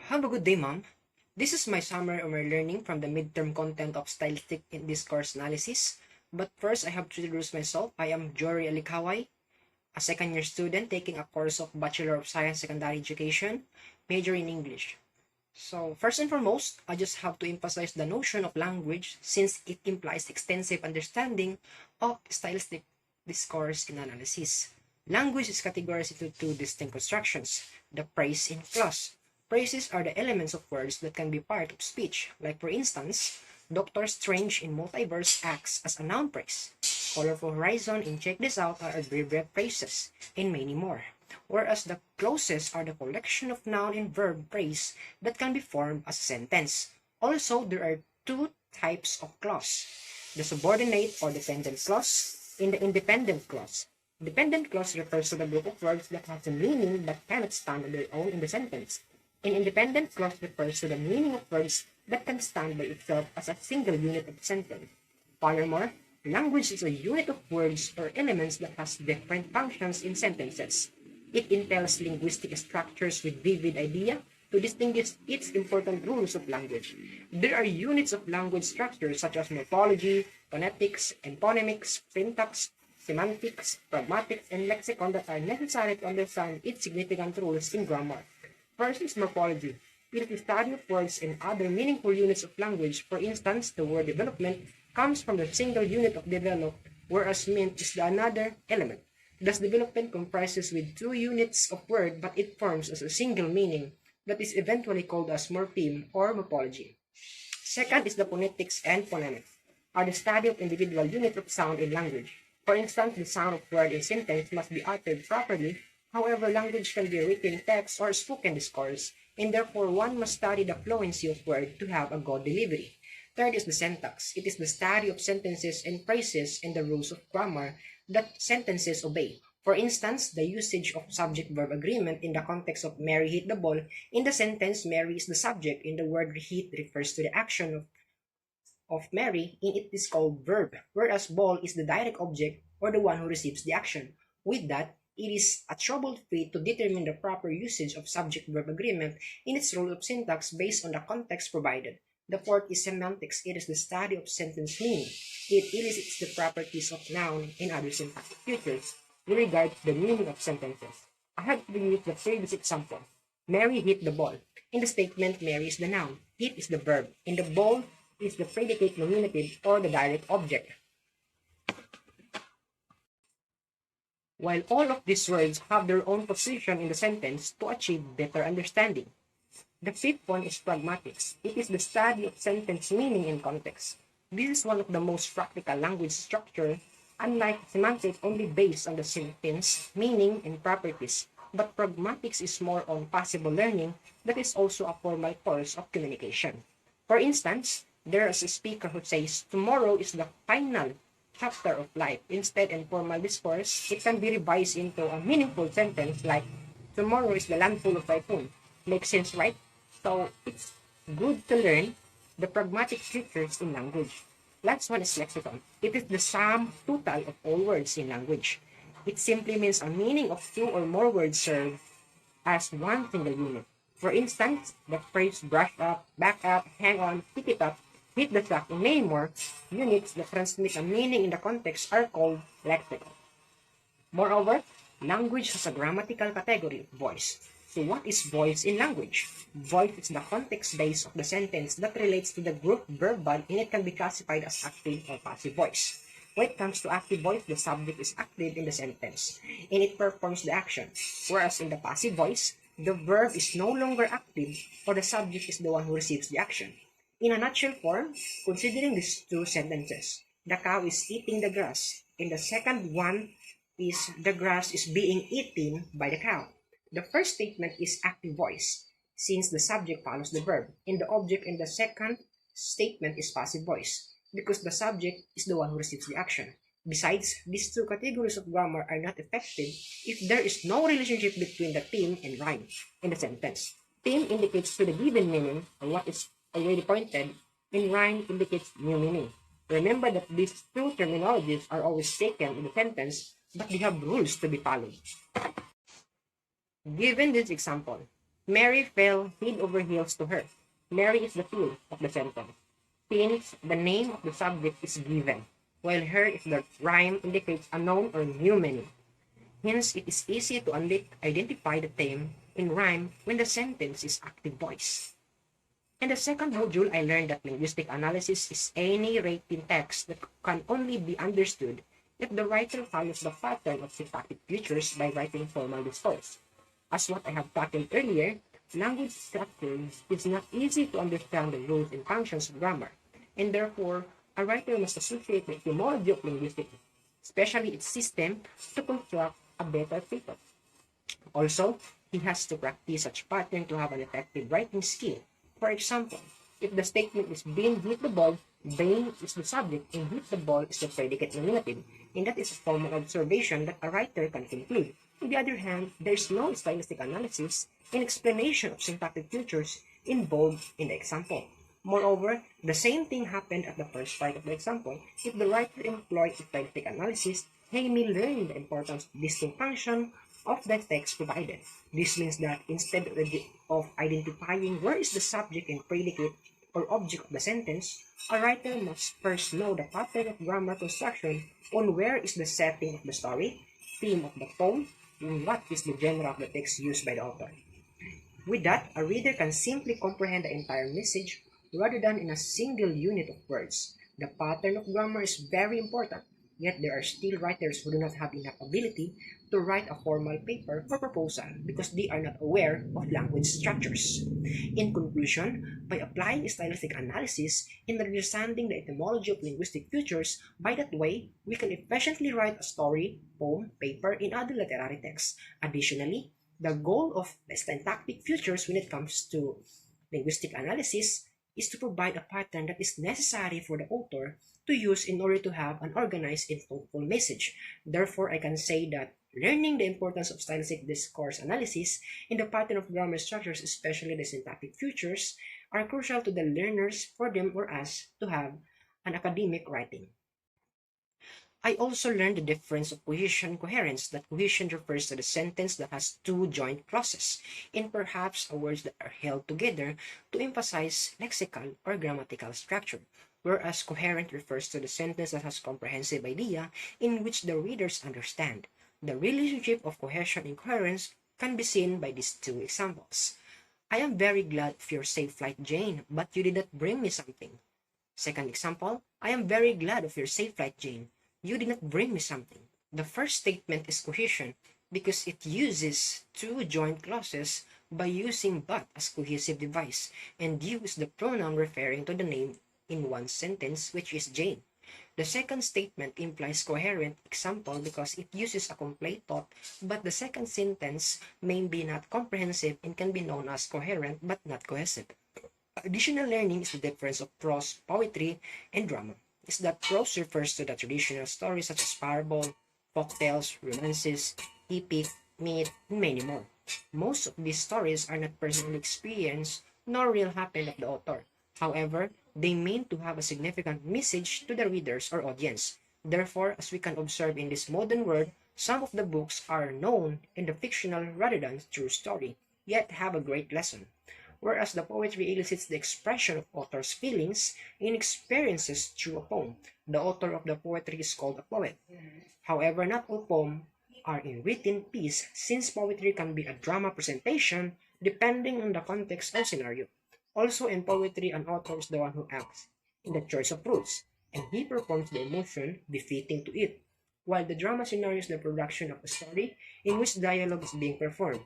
Have a good day, ma'am. This is my summary of my learning from the midterm content of stylistic in discourse analysis. But first, I have to introduce myself. I am Jory Alikaway, a second-year student taking a course of Bachelor of Science Secondary Education, major in English. So, first and foremost, I just have to emphasize the notion of language since it implies extensive understanding of stylistic discourse in analysis. Language is categorized into two distinct constructions, the phrase and clause. Phrases are the elements of words that can be part of speech, like for instance, Doctor Strange in Multiverse acts as a noun phrase. Colorful Horizon in Check This Out are abbreviated phrases, and many more. Whereas the clauses are the collection of noun and verb phrase that can be formed as a sentence. Also, there are two types of clause, the subordinate or dependent clause and the independent clause. Dependent clause refers to the group of words that has a meaning but cannot stand on their own in the sentence. An independent clause refers to the meaning of words that can stand by itself as a single unit of sentence. Furthermore, language is a unit of words or elements that has different functions in sentences. It entails linguistic structures with vivid idea to distinguish its important rules of language. There are units of language structures such as morphology, phonetics, and phonemics, syntax, semantics, pragmatics, and lexicon that are necessary to understand its significant rules in grammar. First is morphology. It is the study of words and other meaningful units of language. For instance, the word development comes from the single unit of develop, whereas mint is the another element. Thus, development comprises with two units of word, but it forms as a single meaning that is eventually called as morpheme or morphology. Second is the phonetics and phonemics, are the study of individual units of sound in language. For instance, the sound of word in sentence must be uttered properly. However, language can be written text or spoken discourse, and therefore one must study the fluency of word to have a good delivery. Third is the syntax. It is the study of sentences and phrases and the rules of grammar that sentences obey. For instance, the usage of subject-verb agreement in the context of Mary hit the ball. In the sentence, Mary is the subject, and the word hit refers to the action of Mary, and it is called verb, whereas ball is the direct object or the one who receives the action. With that, it is a troubled feat to determine the proper usage of subject-verb agreement in its rule of syntax based on the context provided. The fourth is semantics. It is the study of sentence meaning. It elicits the properties of noun and other syntactic features with regard to the meaning of sentences. I have to use the previous example. Mary hit the ball. In the statement, Mary is the noun, hit is the verb, and the ball is the predicate nominative or the direct object. While all of these words have their own position in the sentence to achieve better understanding. The fifth one is pragmatics. It is the study of sentence meaning and context. This is one of the most practical language structure, unlike semantics only based on the sentence, meaning, and properties. But pragmatics is more on possible learning that is also a formal course of communication. For instance, there is a speaker who says, tomorrow is the final chapter of life. Instead, in formal discourse, it can be revised into a meaningful sentence like, tomorrow is the land full of typhoon. Makes sense, right? So, it's good to learn the pragmatic features in language. Last one is lexicon. It is the sum total of all words in language. It simply means a meaning of two or more words served as one single unit. For instance, the phrase brush up, back up, hang on, pick it up, hit the track, and many more units that transmit a meaning in the context are called lexicon. Moreover, language has a grammatical category, voice. So what is voice in language? Voice is the context base of the sentence that relates to the group verbal, and it can be classified as active or passive voice. When it comes to active voice, the subject is active in the sentence, and it performs the action. Whereas in the passive voice, the verb is no longer active, or the subject is the one who receives the action. In a nutshell form, considering these two sentences, the cow is eating the grass, and the second one is the grass is being eaten by the cow. The first statement is active voice, since the subject follows the verb, and the object in the second statement is passive voice, because the subject is the one who receives the action. Besides, these two categories of grammar are not effective if there is no relationship between the theme and rhyme in the sentence. Theme indicates to the given meaning, or what is already pointed, and rhyme indicates new meaning. Remember that these two terminologies are always taken in the sentence, but they have rules to be followed. Given this example, Mary fell head over heels to her. Mary is the field of the sentence, since the name of the subject is given, while her is the rhyme indicates a known or new meaning. Hence, it is easy to identify the theme in rhyme when the sentence is active voice. In the second module, I learned that linguistic analysis is any written text that can only be understood if the writer follows the pattern of syntactic features by writing formal discourse. As what I have tackled earlier, language structure is not easy to understand the rules and functions of grammar, and therefore, a writer must associate the etymology of linguistics, especially its system, to construct a better paper. Also, he has to practice such pattern to have an effective writing skill. For example, if the statement is Bean hit the ball, Bean is the subject and hit the ball is the predicate nominative, and that is a formal observation that a writer can conclude. On the other hand, there is no stylistic analysis and explanation of syntactic features involved in the example. Moreover, the same thing happened at the first part of the example. If the writer employed stylistic analysis, he may learn the importance of distinct function of the text provided. This means that instead of identifying where is the subject and predicate or object of the sentence, a writer must first know the pattern of grammar construction on where is the setting of the story, theme of the poem, and what is the genre of the text used by the author. With that, a reader can simply comprehend the entire message rather than in a single unit of words. The pattern of grammar is very important, yet there are still writers who do not have enough ability to write a formal paper for proposal because they are not aware of language structures. In conclusion, by applying stylistic analysis and understanding the etymology of linguistic features, by that way, we can efficiently write a story, poem, paper, and other literary texts. Additionally, the goal of the syntactic features when it comes to linguistic analysis is to provide a pattern that is necessary for the author to use in order to have an organized and thoughtful message. Therefore, I can say that learning the importance of stylistic discourse analysis and the pattern of grammar structures, especially the syntactic features, are crucial to the learners for them or us to have an academic writing. I also learned the difference of cohesion and coherence, that cohesion refers to the sentence that has two joint clauses, and perhaps words that are held together to emphasize lexical or grammatical structure, whereas coherent refers to the sentence that has comprehensive idea in which the readers understand. The relationship of cohesion and coherence can be seen by these two examples. I am very glad of your safe flight, Jane, but you did not bring me something. Second example, I am very glad of your safe flight, Jane. You did not bring me something. The first statement is cohesion because it uses two joint clauses by using but as cohesive device, and you is the pronoun referring to the name in one sentence, which is Jane. The second statement implies coherent example because it uses a complete thought, but the second sentence may be not comprehensive and can be known as coherent but not cohesive. Additional learning is the difference of prose, poetry, and drama. Is that prose refers to the traditional stories such as parable, folktales, romances, epic, myth, and many more. Most of these stories are not personal experience nor real happened of the author. However, they mean to have a significant message to the readers or audience. Therefore, as we can observe in this modern world, some of the books are known in the fictional rather than true story, yet have a great lesson. Whereas the poetry elicits the expression of author's feelings and experiences through a poem. The author of the poetry is called a poet. However, not all poems are in written piece, since poetry can be a drama presentation depending on the context or scenario. Also in poetry, an author is the one who acts in the choice of rules, and he performs the emotion befitting to it, while the drama scenario is the production of a story in which dialogue is being performed.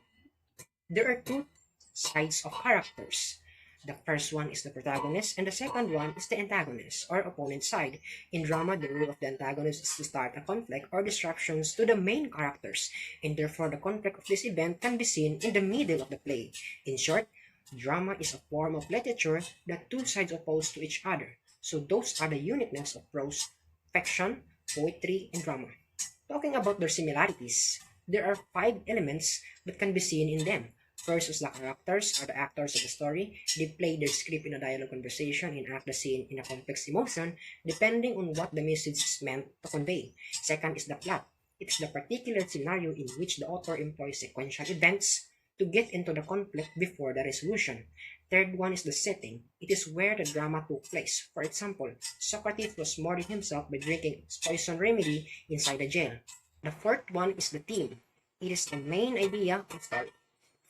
There are two sides of characters. The first one is the protagonist, and the second one is the antagonist or opponent side. In drama, the role of the antagonist is to start a conflict or disruptions to the main characters, and therefore the conflict of this event can be seen in the middle of the play. In short, drama is a form of literature that two sides oppose to each other. So those are the uniqueness of prose, fiction, poetry, and drama. Talking about their similarities, there are five elements that can be seen in them. First is the characters or the actors of the story. They play their script in a dialogue conversation and act the scene in a complex emotion depending on what the message is meant to convey. Second is the plot. It's the particular scenario in which the author employs sequential events to get into the conflict before the resolution. Third one is the setting. It is where the drama took place. For example, Socrates was murdering himself by drinking poison remedy inside the jail. The fourth one is the theme. It is the main idea of the story.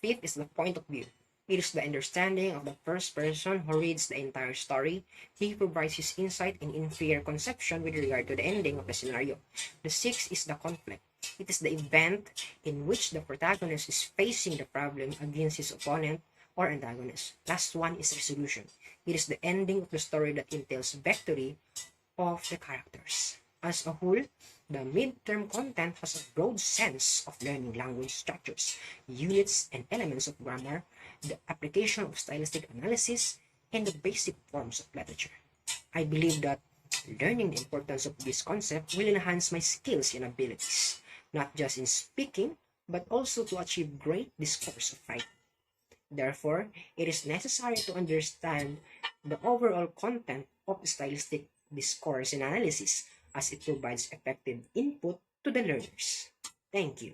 Fifth is the point of view. It is the understanding of the first person who reads the entire story. He provides his insight and inferior conception with regard to the ending of the scenario. The sixth is the conflict. It is the event in which the protagonist is facing the problem against his opponent or antagonist. Last one is resolution. It is the ending of the story that entails victory of the characters. As a whole, the midterm content has a broad sense of learning language structures, units, and elements of grammar, the application of stylistic analysis, and the basic forms of literature. I believe that learning the importance of this concept will enhance my skills and abilities, not just in speaking, but also to achieve great discourse of writing. Therefore, it is necessary to understand the overall content of stylistic discourse and analysis as it provides effective input to the learners. Thank you.